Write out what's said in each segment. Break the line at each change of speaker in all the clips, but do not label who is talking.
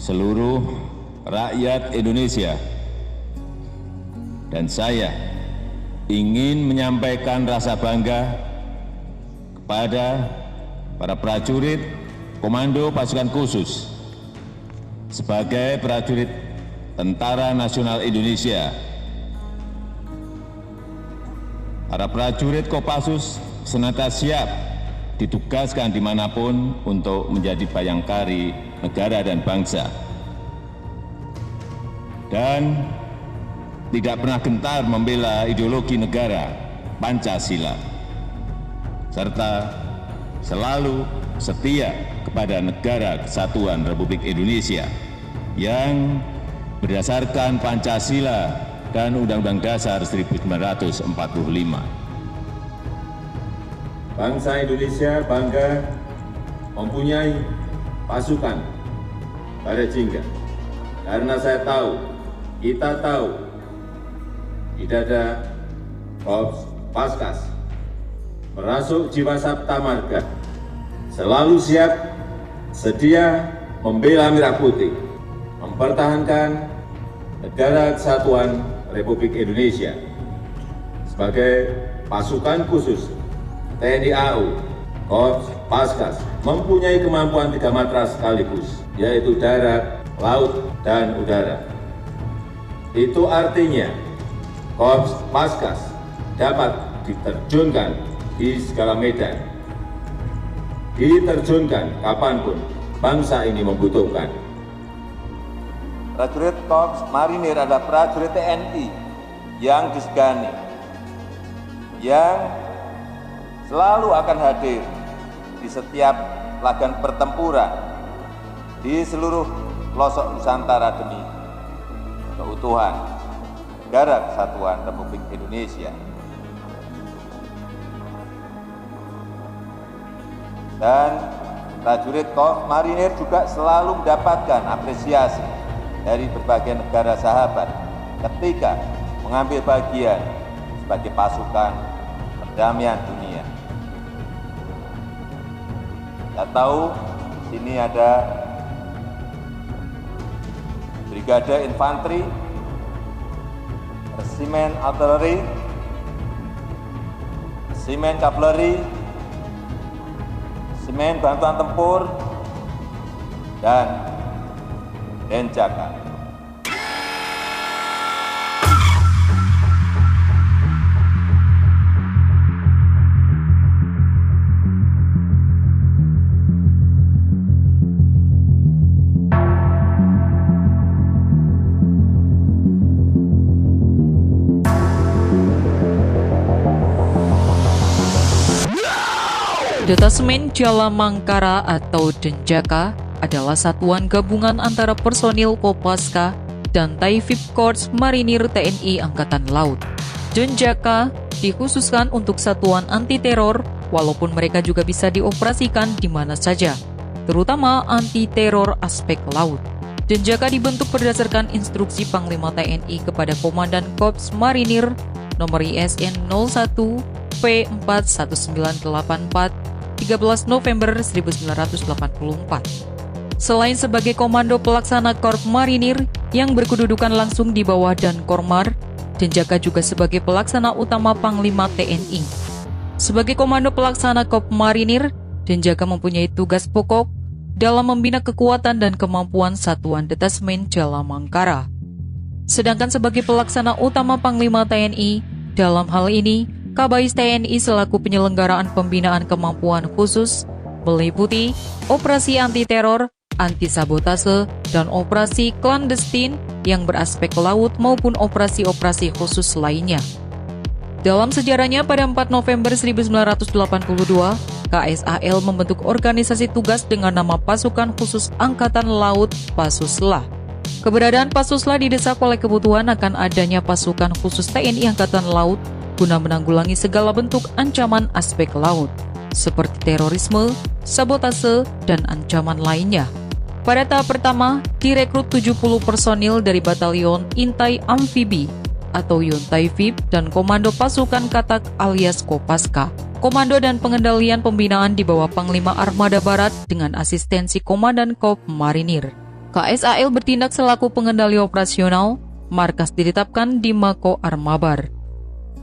seluruh rakyat Indonesia, dan saya ingin menyampaikan rasa bangga kepada para prajurit Komando Pasukan Khusus sebagai prajurit Tentara Nasional Indonesia. Para prajurit Kopassus senantiasa siap ditugaskan dimanapun untuk menjadi bayangkari negara dan bangsa, dan tidak pernah gentar membela ideologi negara Pancasila, serta selalu setia kepada Negara Kesatuan Republik Indonesia yang berdasarkan Pancasila dan Undang-Undang Dasar 1945. Bangsa Indonesia bangga mempunyai pasukan pada Jingga, karena saya tahu, kita tahu, tidak ada Korps Paskas merasuk jiwa Sabta Marga, selalu siap sedia membela Merah Putih, mempertahankan Negara Kesatuan Republik Indonesia. Sebagai pasukan khusus TNI AU, Korps Paskas mempunyai kemampuan 3 matra sekaligus, yaitu darat, laut, dan udara. Itu artinya Korps Paskas dapat diterjunkan di segala medan, diterjunkan kapanpun bangsa ini membutuhkan.
Prajurit Korps Marinir adalah prajurit TNI yang disegani, yang selalu akan hadir di setiap laga pertempuran di seluruh pelosok Nusantara demi keutuhan Negara Kesatuan Republik Indonesia. Dan prajurit Korps Marinir juga selalu mendapatkan apresiasi dari berbagai negara sahabat ketika mengambil bagian sebagai pasukan perdamaian dunia. Kita tahu sini ada Brigade Infanteri, Resimen Artileri, Resimen Kavaleri, Resimen Bantuan Tempur, dan Denjaka.
Detasemen Jala Mangkara atau Denjaka adalah satuan gabungan antara personil Kopaska dan Taifib Korps Marinir TNI Angkatan Laut. Denjaka dikhususkan untuk satuan anti-teror, walaupun mereka juga bisa dioperasikan di mana saja, terutama anti-teror aspek laut. Denjaka dibentuk berdasarkan instruksi Panglima TNI kepada Komandan Korps Marinir nomor ISN 01 P41984 13 November 1984. Selain sebagai komando pelaksana Korps Marinir yang berkedudukan langsung di bawah Dan Kormar, Denjaka juga sebagai pelaksana utama Panglima TNI. Sebagai komando pelaksana Korps Marinir, Denjaka mempunyai tugas pokok dalam membina kekuatan dan kemampuan satuan detasemen Jala Mangkara. Sedangkan sebagai pelaksana utama Panglima TNI, dalam hal ini Kabais TNI selaku penyelenggaraan pembinaan kemampuan khusus meliputi operasi anti-teror, anti-sabotase, dan operasi klandestin yang beraspek laut maupun operasi-operasi khusus lainnya. Dalam sejarahnya pada 4 November 1982, KSAL membentuk organisasi tugas dengan nama Pasukan Khusus Angkatan Laut Pasusla. Keberadaan Pasusla didesak oleh kebutuhan akan adanya pasukan khusus TNI Angkatan Laut guna menanggulangi segala bentuk ancaman aspek laut, seperti terorisme, sabotase, dan ancaman lainnya. Pada tahap pertama, direkrut 70 personil dari Batalion Intai Amfibi atau Yontaifib dan Komando Pasukan Katak alias Kopaska. Komando dan pengendalian pembinaan di bawah Panglima Armada Barat dengan asistensi Komandan Korps Marinir. KSAL bertindak selaku pengendali operasional, markas ditetapkan di Mako Armabar.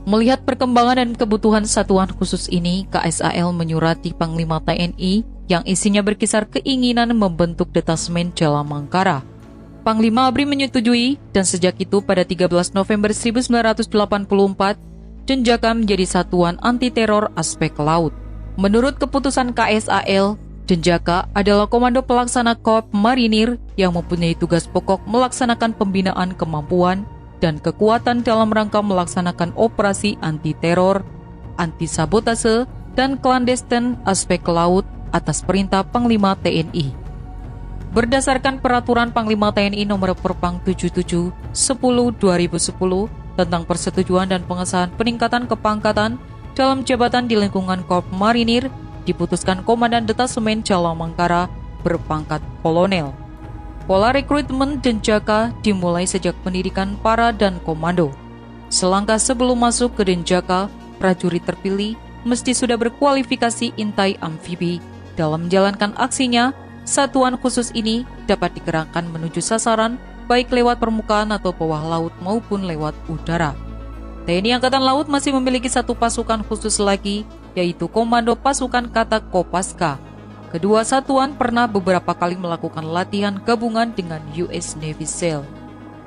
Melihat perkembangan dan kebutuhan satuan khusus ini, KSAL menyurati Panglima TNI yang isinya berkisar keinginan membentuk detasmen Jalamangkara. Panglima ABRI menyetujui dan sejak itu pada 13 November 1984, Denjaka menjadi satuan anti-teror aspek laut. Menurut keputusan KSAL, Denjaka adalah komando pelaksana Korps Marinir yang mempunyai tugas pokok melaksanakan pembinaan kemampuan dan kekuatan dalam rangka melaksanakan operasi anti-teror, anti-sabotase, dan klandestin aspek laut atas perintah Panglima TNI. Berdasarkan Peraturan Panglima TNI Nomor Perpang 77 10/2010 tentang persetujuan dan pengesahan peningkatan kepangkatan dalam jabatan di lingkungan Korps Marinir, diputuskan Komandan Detasemen Jalamangkara berpangkat kolonel. Pola rekrutmen Denjaka dimulai sejak pendidikan para dan komando. Selangkah sebelum masuk ke Denjaka, prajurit terpilih mesti sudah berkualifikasi intai amfibi. Dalam menjalankan aksinya, satuan khusus ini dapat dikerahkan menuju sasaran baik lewat permukaan atau bawah laut maupun lewat udara. TNI Angkatan Laut masih memiliki satu pasukan khusus lagi, yaitu Komando Pasukan Kata Kopaska. Kedua satuan pernah beberapa kali melakukan latihan gabungan dengan US Navy SEAL.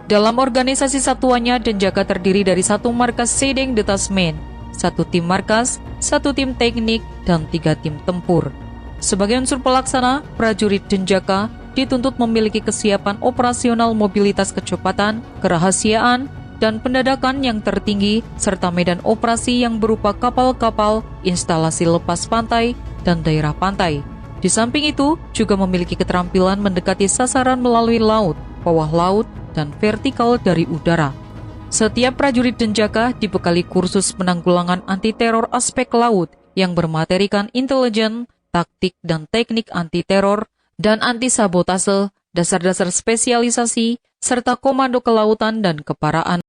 Dalam organisasi satuannya, Denjaka terdiri dari satu markas Sedeng Detachment, satu tim markas, satu tim teknik, dan 3 tim tempur. Sebagai unsur pelaksana, prajurit Denjaka dituntut memiliki kesiapan operasional mobilitas kecepatan, kerahasiaan, dan pendadakan yang tertinggi, serta medan operasi yang berupa kapal-kapal, instalasi lepas pantai, dan daerah pantai. Di samping itu, juga memiliki keterampilan mendekati sasaran melalui laut, bawah laut, dan vertikal dari udara. Setiap prajurit Denjaka dibekali kursus penanggulangan anti-teror aspek laut yang bermaterikan intelijen, taktik dan teknik anti-teror, dan anti-sabotase, dasar-dasar spesialisasi, serta komando kelautan dan keparaan